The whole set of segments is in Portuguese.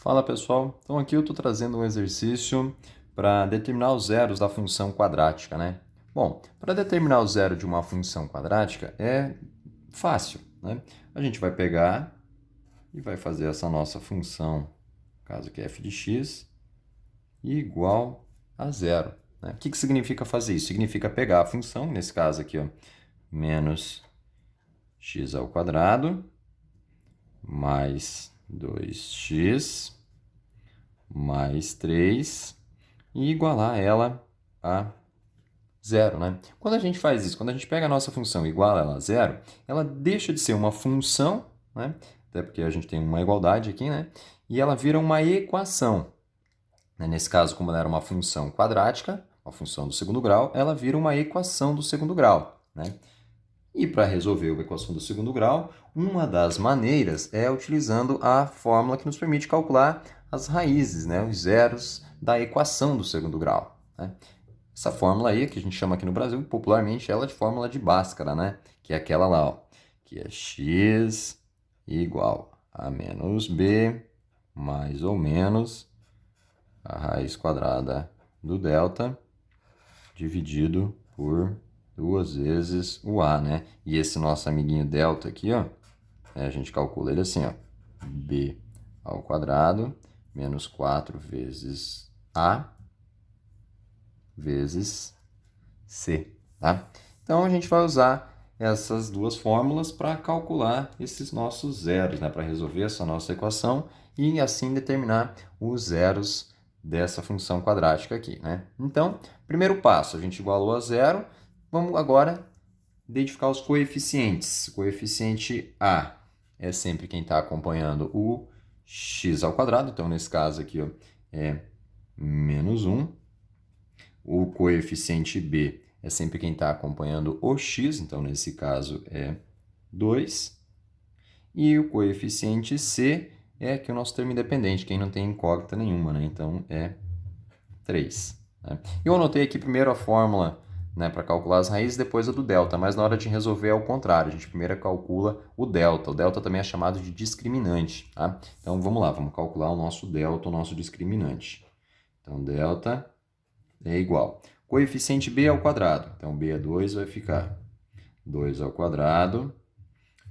Fala pessoal, então aqui eu estou trazendo um exercício para determinar os zeros da função quadrática, né? Bom, para determinar o zero de uma função quadrática é fácil, né? A gente vai pegar e vai fazer essa nossa função, no caso aqui f de x, igual a zero, né? O que significa fazer isso? Significa pegar a função, nesse caso aqui, ó, menos x ao quadrado mais 2x mais 3 e igualar ela a zero, né? Quando a gente faz isso, quando a gente pega a nossa função e iguala ela a zero, ela deixa de ser uma função, né? Até porque a gente tem uma igualdade aqui, né? E ela vira uma equação. Nesse caso, como ela era uma função quadrática, uma função do segundo grau, ela vira uma equação do segundo grau, né? E para resolver a equação do segundo grau, uma das maneiras é utilizando a fórmula que nos permite calcular as raízes, né, os zeros da equação do segundo grau, né? Essa fórmula aí, que a gente chama aqui no Brasil, popularmente, ela é de fórmula de Bhaskara, né? Que é aquela lá, ó, que é x igual a menos b mais ou menos a raiz quadrada do delta dividido por 2 vezes o a, né? E esse nosso amiguinho delta aqui, ó, a gente calcula ele assim, ó, b ao quadrado menos 4 vezes a vezes c, tá? Então, a gente vai usar essas duas fórmulas para calcular esses nossos zeros, né? Para resolver essa nossa equação e assim determinar os zeros dessa função quadrática aqui, né? Então, primeiro passo, a gente igualou a zero. Vamos agora identificar os coeficientes. O coeficiente a é sempre quem está acompanhando o x ao quadrado. Então, nesse caso aqui, ó, é menos 1. O coeficiente b é sempre quem está acompanhando o x. Então, nesse caso, é 2. E o coeficiente c é aqui o nosso termo independente, quem não tem incógnita nenhuma, né? Então, é 3. Né? Eu anotei aqui primeiro a fórmula, né, para calcular as raízes, depois a do delta, mas na hora de resolver é o contrário, a gente primeiro calcula o delta. O delta também é chamado de discriminante, tá? Então vamos lá, vamos calcular o nosso delta, o nosso discriminante. Então delta é igual. Coeficiente b ao quadrado, então b é 2, vai ficar 2 ao quadrado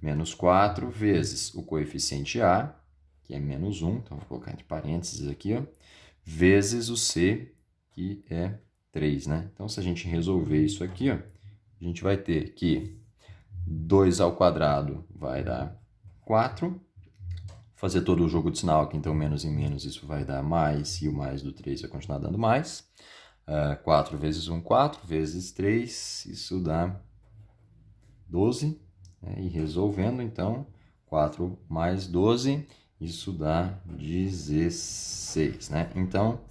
menos 4 vezes o coeficiente a, que é menos 1, então vou colocar entre parênteses aqui, ó, vezes o c, que é 3, né? Então, se a gente resolver isso aqui, ó, a gente vai ter que 2 ao quadrado vai dar 4. Fazer todo o jogo de sinal aqui, então menos em menos, isso vai dar mais, e o mais do 3 vai continuar dando mais. 4 vezes 1, 4, vezes 3, isso dá 12. Né? E resolvendo, então, 4 mais 12, isso dá 16, né? Então,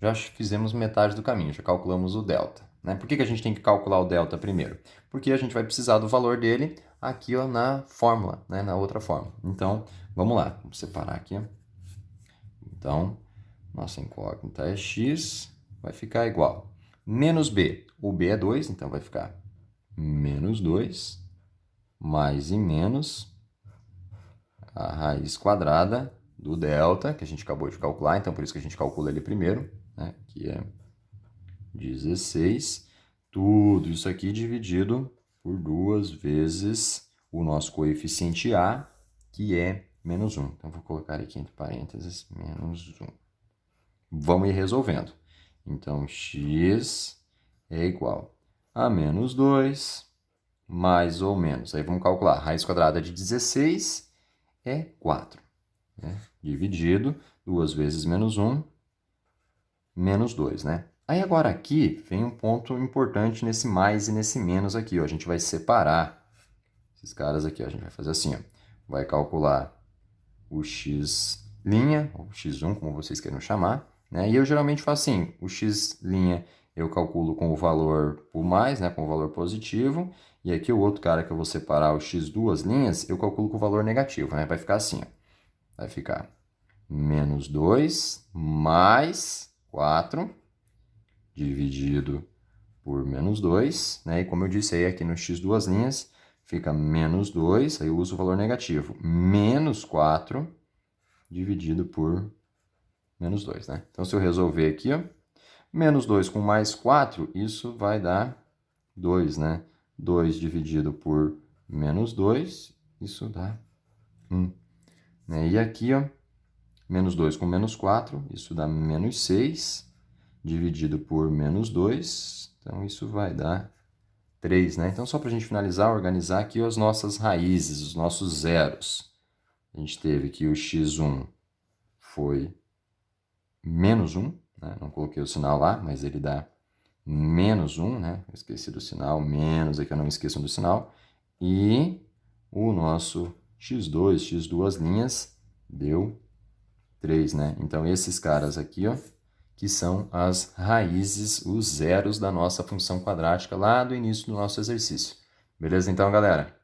já fizemos metade do caminho, já calculamos o delta, né? Por que a gente tem que calcular o delta primeiro? Porque a gente vai precisar do valor dele aqui, ó, na fórmula, né? Na outra fórmula. Então, vamos lá, vamos separar aqui. Então, nossa incógnita é x, vai ficar igual. Menos b, o b é 2, então vai ficar menos 2, mais e menos a raiz quadrada do delta, que a gente acabou de calcular, então por isso que a gente calcula ele primeiro, né? Que é 16. Tudo isso aqui dividido por 2 vezes o nosso coeficiente a, que é menos 1. Então, vou colocar aqui entre parênteses, menos 1. Vamos ir resolvendo. Então, x é igual a menos 2, mais ou menos. Aí vamos calcular. Raiz quadrada de 16 é 4. Né? Dividido 2 vezes menos 1, menos 2, né? Aí agora aqui vem um ponto importante nesse mais e nesse menos aqui, ó. A gente vai separar esses caras aqui, ó. A gente vai fazer assim, ó. Vai calcular o x', ou x1, como vocês queiram chamar, né? E eu geralmente faço assim, o x' eu calculo com o valor por mais, né? Com o valor positivo. E aqui o outro cara que eu vou separar, o x duas linhas, eu calculo com o valor negativo, né? Vai ficar assim, ó. Vai ficar menos 2 mais 4 dividido por menos 2, né? E como eu disse aí aqui no x duas fica menos 2, aí eu uso o valor negativo, menos 4 dividido por menos 2, né? Então, se eu resolver aqui, ó, menos 2 com mais 4, isso vai dar 2, né? 2 dividido por menos 2, isso dá 1. Né? E aqui, ó, menos 2 com menos 4, isso dá menos 6, dividido por menos 2, então isso vai dar 3, né? Então, só para a gente finalizar, organizar aqui as nossas raízes, os nossos zeros. A gente teve que o x1 foi menos 1, né? Não coloquei o sinal lá, mas ele dá menos 1, né? Eu esqueci do sinal, menos aqui eu não me esqueço do sinal. E o nosso x duas linhas, deu 3, né? Então, esses caras aqui, ó, que são as raízes, os zeros da nossa função quadrática lá do início do nosso exercício. Beleza, então, galera?